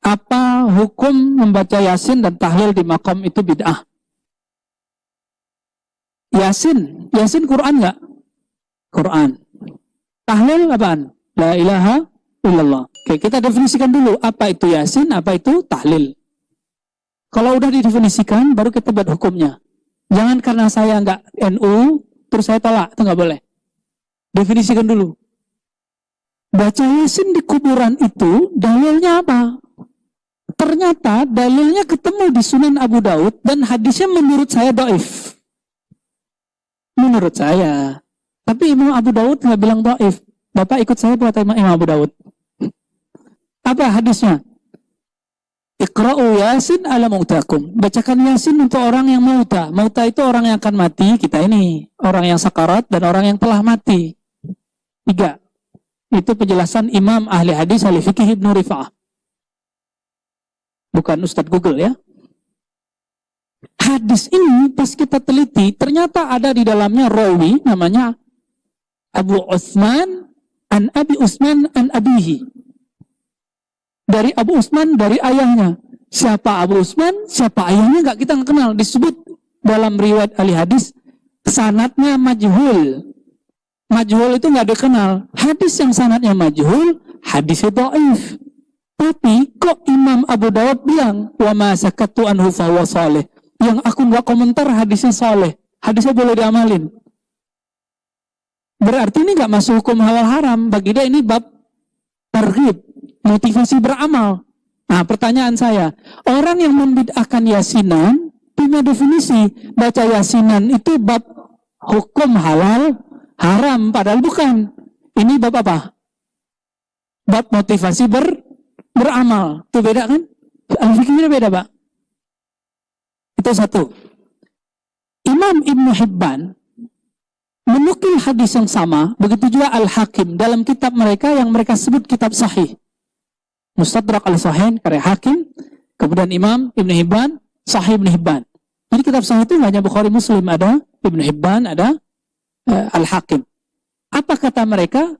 Apa hukum membaca Yasin dan tahlil di makom itu bid'ah? Yasin Quran nggak? Quran. Tahlil apaan? La ilaha illallah. Oke, kita definisikan dulu apa itu Yasin, apa itu tahlil. Kalau udah didefinisikan, baru kita buat hukumnya. Jangan karena saya nggak NU, terus saya tolak, itu nggak boleh. Definisikan dulu. Baca Yasin di kuburan itu, dalilnya apa? Ternyata dalilnya ketemu di Sunan Abu Daud, dan hadisnya menurut saya dhaif. Menurut saya. Tapi Imam Abu Daud nggak bilang dhaif. Bapak ikut saya buat Imam Abu Daud. Apa hadisnya? Iqra'u Yasin ala mautakum. Bacakan Yasin untuk orang yang mauta. Mauta itu orang yang akan mati, kita ini. Orang yang sakarat dan orang yang telah mati. 3. Itu penjelasan Imam ahli hadis ahli fikih Ibnu Rifa'ah. Bukan Ustadz Google ya. Hadis ini pas kita teliti, ternyata ada di dalamnya rawi namanya Abu Utsman an Abi Utsman an abihi. Dari Abu Utsman, dari ayahnya. Siapa Abu Utsman, siapa ayahnya nggak kita nggak kenal. Disebut dalam riwayat ahli hadis, sanadnya majhul. Majhul itu nggak dikenal. Hadis yang sanadnya majhul, hadisnya dhaif. Tapi kok Imam Abu Dawud bilang, wa ma sakatu anhu fa huwa salih. Yang aku nggak komentar hadisnya saleh. Hadisnya boleh diamalin. Berarti ini nggak masuk hukum halal haram. Bagi dia ini bab targhib, motivasi beramal. Nah, pertanyaan saya, orang yang membid'ahkan yasinan punya definisi baca yasinan itu bab hukum halal haram, padahal bukan. Ini bab apa? Bab motivasi beramal. Itu beda kan? Al-fikihnya beda, Pak. Itu satu. Imam Ibnu Hibban menukil hadis yang sama, begitu juga Al-Hakim dalam kitab mereka yang mereka sebut kitab sahih. Mustadrak al-Sahihain karya Hakim, kemudian Imam Ibnu Hibban, Sahih Ibnu Hibban. Jadi kitab sahih itu hanya Bukhari Muslim, ada Ibnu Hibban, ada Al-Hakim. Apa kata mereka?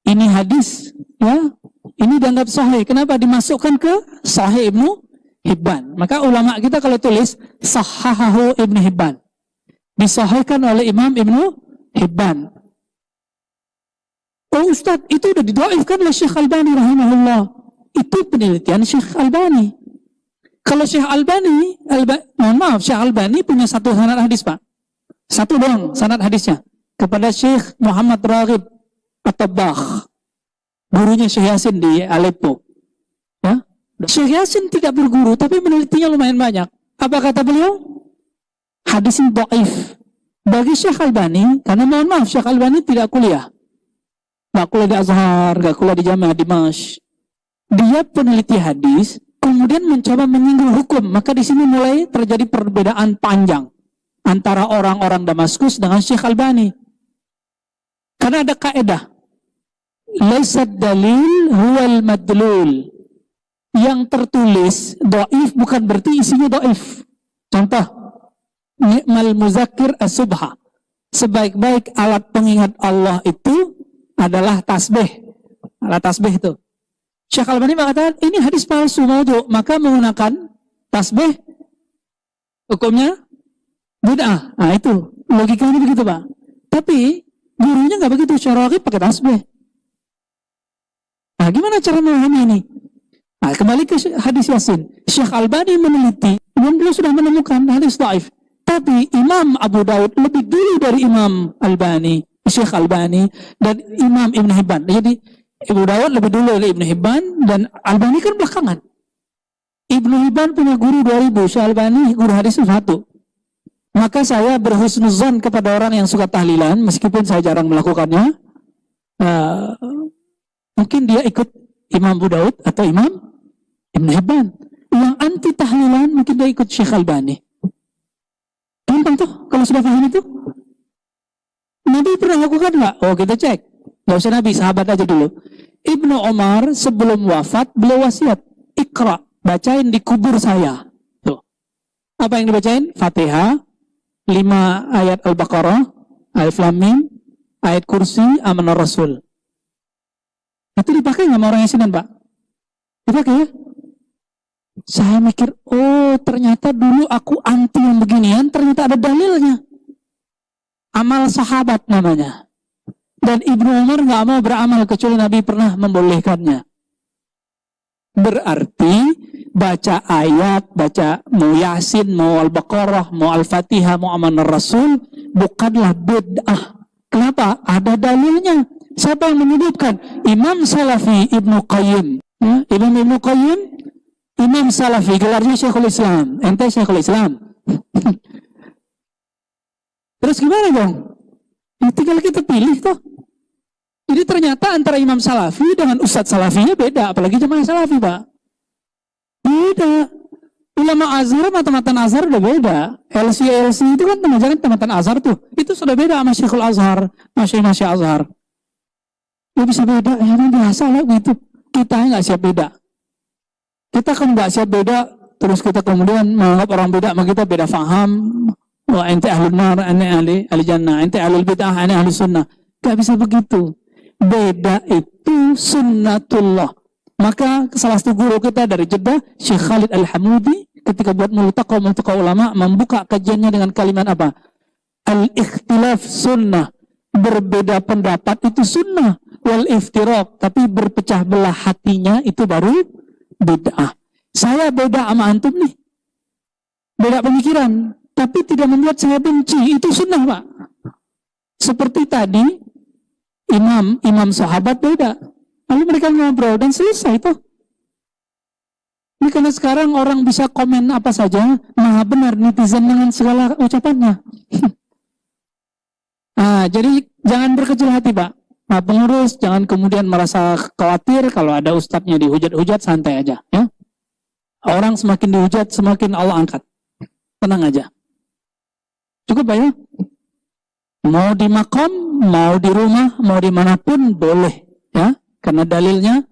Ini hadis, ya, ini dianggap sahih. Kenapa dimasukkan ke Sahih Ibnu Hibban? Maka ulama kita kalau tulis Sahahahu Ibnu Hibban, disahihkan oleh Imam Ibnu Hibban. Oh Ustadz, itu udah didhaifkan oleh Syekh Albani rahimahullah. Itu penelitian Syekh Albani. Kalau Syekh Albani, Syekh Albani punya satu sanad hadis, Pak. Satu doang sanad hadisnya. Kepada Syekh Muhammad Raghib At-Tabbakh, gurunya Syekh Yasin di Aleppo. Ya? Syekh Yasin tidak berguru, tapi menelitinya lumayan banyak. Apa kata beliau? Hadis ini dhaif. Bagi Syekh Albani, karena mohon maaf, Syekh Albani tidak kuliah. Gak kuliah di Azhar, gak kuliah di Jami'ah Dimash. Dia peneliti hadis, kemudian mencoba menyinggung hukum. Maka di sini mulai terjadi perbedaan panjang antara orang-orang Damaskus dengan Syekh Albani. Karena ada kaedah, laisad dalil huwal madlul. Yang tertulis dhaif bukan berarti isinya dhaif. Contoh, ni'mal muzakkir as-subha. Sebaik-baik alat pengingat Allah itu adalah tasbih. Alat tasbih itu. Syekh Albani mengatakan ini hadis palsu maudhu, maka menggunakan tasbih hukumnya bid'ah. Nah itu logikanya begitu, Pak. Tapi gurunya nggak begitu. Syekh pakai tasbih. Nah gimana cara memahami ini? Nah, kembali ke hadis Yasin. Syekh Albani meneliti, dan beliau sudah menemukan hadis dhaif. Tapi Imam Abu Daud lebih dulu dari Imam Albani, Syekh Albani, dan Imam Ibn Hibban. Jadi Abu Daud lebih dulu dari Ibn Hibban, dan Albani kan belakangan. Ibn Hibban punya guru 2000, Syekh Albani guru hadis 1. Maka saya berhusnuzon kepada orang yang suka tahlilan, meskipun saya jarang melakukannya. Mungkin dia ikut Imam Abu Daud atau Imam Ibn Hibban. Yang anti tahlilan mungkin dia ikut Syekh Albani. Gampang tuh kalau sudah paham itu. Nabi pernah lakukan nggak? Oh kita cek. Nggak usah Nabi, sahabat aja dulu. Ibnu Umar sebelum wafat beliau wasiat, Iqra, bacain di kubur saya. Tuh. Apa yang dibacain? Fatihah, 5 ayat Al-Baqarah, Alif Lam Mim, ayat Kursi, Amanar Rasul. Itu dipakai nggak sama orang Yasinan, Pak? Dipakai ya? Saya mikir, oh ternyata dulu aku anti yang beginian, ternyata ada dalilnya. Amal sahabat namanya. Dan Ibnu Umar nggak mau beramal kecuali Nabi pernah membolehkannya. Berarti baca ayat, baca mau Yasin, mau Al-Baqarah, mau Al-Fatihah, mau Amanah Rasul bukanlah bid'ah. Kenapa? Ada dalilnya. Siapa yang menyebutkan? Imam Salafi Ibnu Qayyim. Ya, Imam Ibnu Qayyim, Imam Salafi, gelarnya Syekhul Islam. Ente Syekhul Islam. Terus gimana dong? Ya, tinggal kita pilih toh. Jadi ternyata antara Imam Salafi dengan Ustadz Salafinya beda. Apalagi jemaah Salafi, Pak. Beda. Ulama Azhar, mata-matan Azhar udah beda. LC itu kan tematan Azhar tuh. Itu sudah beda sama Syekhul Azhar, Masya Azhar. Ya bisa beda, ya biasa lah gitu. Kita nggak siap beda. Kita kan nggak siap beda, terus kita kemudian menganggap orang beda sama kita beda faham. Wah, ente ahlul nar, ente ahli jannah, ente ahlul bid'ah, ente ahli sunnah. Gak bisa begitu. Beda itu sunnatullah. Maka salah satu guru kita dari Jeddah, Syekh Khalid Al-Hamudi, ketika buat multaqa ulama, membuka kajiannya dengan kalimat apa? Al-ikhtilaf sunnah. Berbeda pendapat itu sunnah. Wal iftiraq, tapi berpecah belah hatinya itu baru bid'ah. Saya beda sama antum nih. Beda pemikiran. Tapi tidak membuat saya benci. Itu sunnah, Pak. Seperti tadi, imam sahabat beda. Lalu mereka ngobrol dan selesai itu. Ini karena sekarang orang bisa komen apa saja, maha benar netizen dengan segala ucapannya. Nah, jadi jangan berkecil hati, Pak. Nah, pengurus jangan kemudian merasa khawatir kalau ada ustadznya dihujat-hujat, santai aja. Ya. Orang semakin dihujat, semakin Allah angkat. Tenang aja. Cukup, Pak ya? Mau di makom, mau di rumah, mau dimanapun boleh. Ya, karena dalilnya